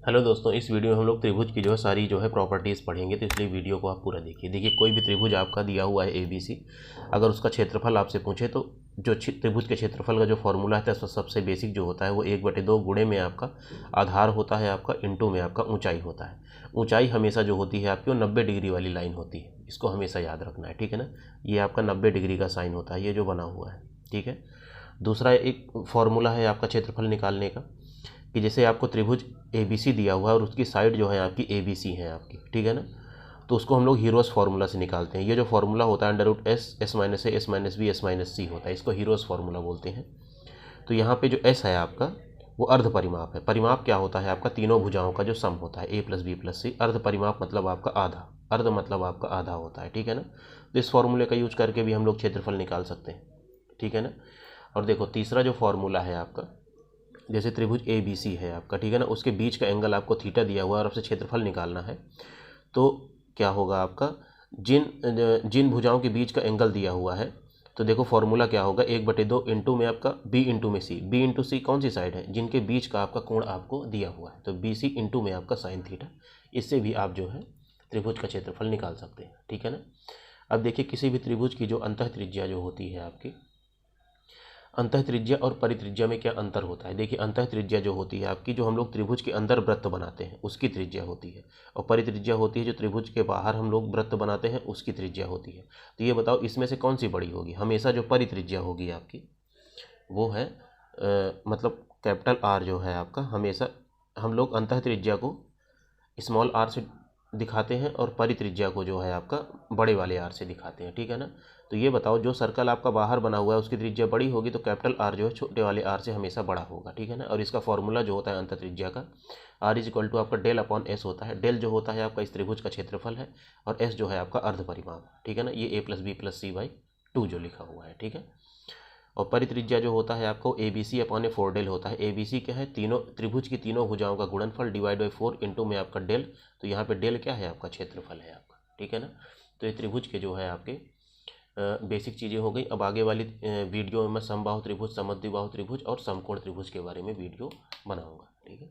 Hello दोस्तों, इस video में हम लोग त्रिभुज की जो है सारी जो है प्रॉपर्टीज़ पढ़ेंगे, तो इसलिए वीडियो को आप पूरा देखिए। देखिए, कोई भी त्रिभुज आपका दिया हुआ है ABC, अगर उसका क्षेत्रफल आपसे पूछे तो जो त्रिभुज के क्षेत्रफल का जो फॉर्मूला है तो सबसे बेसिक जो होता है वो 1/2 गुणे में आपका आधार होता है आपका, इंटू में आपका ऊंचाई होता है। ऊंचाई हमेशा जो होती है आपकी वो 90 डिग्री वाली लाइन होती है, इसको हमेशा याद रखना है, ठीक है ना। ये आपका 90 डिग्री का साइन होता है, ये जो बना हुआ है, ठीक है। दूसरा एक फॉर्मूला है आपका क्षेत्रफल निकालने का, कि जैसे आपको त्रिभुज ABC दिया हुआ है और उसकी साइड जो है आपकी ABC है आपकी, ठीक है ना। तो उसको हम लोग हीरोस फार्मूला से निकालते हैं। ये जो फार्मूला होता है √S, S-A, S-B, S-C होता है, इसको हीरोस फार्मूला बोलते हैं। तो यहाँ पे जो S है आपका वो अर्ध परिमाप है। परिमाप क्या होता है आपका? तीनों भुजाओं का जो सम होता है, A + B + C। अर्ध परिमाप मतलब आपका आधा, अर्ध मतलब आपका आधा होता है, ठीक है ना। तो इस फॉर्मूले का यूज करके भी हम लोग क्षेत्रफल निकाल सकते हैं, ठीक है ना। और देखो, तीसरा जो फॉर्मूला है आपका, जैसे त्रिभुज ABC है आपका, ठीक है ना, उसके बीच का एंगल आपको थीटा दिया हुआ है और आपसे क्षेत्रफल निकालना है। तो क्या होगा आपका, जिन जिन भुजाओं के बीच का एंगल दिया हुआ है, तो देखो फॉर्मूला क्या होगा, 1/2 इंटू में आपका B इंटू में C। B इंटू C कौन सी साइड है? जिनके बीच का आपका कोण आपको दिया हुआ है, तो BC इंटू में आपका साइन थीटा। इससे भी आप जो है त्रिभुज का क्षेत्रफल निकाल सकते हैं, ठीक है ना। अब देखिए, किसी भी त्रिभुज की जो अंतः त्रिज्या जो होती है आपकी, अंतः त्रिज्या और परित्रिज्या में क्या अंतर होता है? देखिए, अंतः त्रिज्या जो होती है आपकी, जो हम लोग त्रिभुज के अंदर वृत्त बनाते हैं उसकी त्रिज्या होती है, और परित्रिज्या होती है जो त्रिभुज के बाहर हम लोग वृत्त बनाते हैं उसकी त्रिज्या होती है। तो ये बताओ, इसमें से कौन सी बड़ी होगी? हमेशा जो परित्रिज्या होगी आपकी वो है मतलब कैपिटल R जो है आपका, हमेशा हम लोग अंतः त्रिज्या को स्मॉल r से दिखाते हैं और परित्रिज्या को जो है आपका बड़े वाले R से दिखाते हैं, ठीक है ना। तो ये बताओ, जो सर्कल आपका बाहर बना हुआ है उसकी त्रिज्या बड़ी होगी, तो कैपिटल R जो है छोटे वाले R से हमेशा बड़ा होगा, ठीक है ना। और इसका फॉर्मूला जो होता है अंतः त्रिज्या का, R = आपका डेल/S होता है। डेल जो होता है आपका इस त्रिभुज का क्षेत्रफल है, और S जो है आपका अर्ध परिमाप, ठीक है ना। ये A + B + C/2 जो लिखा हुआ है, ठीक है। और परित्रिज्या जो होता है आपको ABC/4 डेल होता है। ABC क्या है? तीनों त्रिभुज की तीनों भुजाओं का गुणनफल डिवाइड बाई 4 इंटू में आपका डेल। तो यहाँ पे डेल क्या है? आपका क्षेत्रफल है आपका, ठीक है ना। तो ये त्रिभुज के जो है आपके बेसिक चीज़ें हो गई। अब आगे वाली वीडियो में मैं समबाहु त्रिभुज, समद्विबाहु त्रिभुज और समकोण त्रिभुज के बारे में वीडियो बनाऊंगा, ठीक है।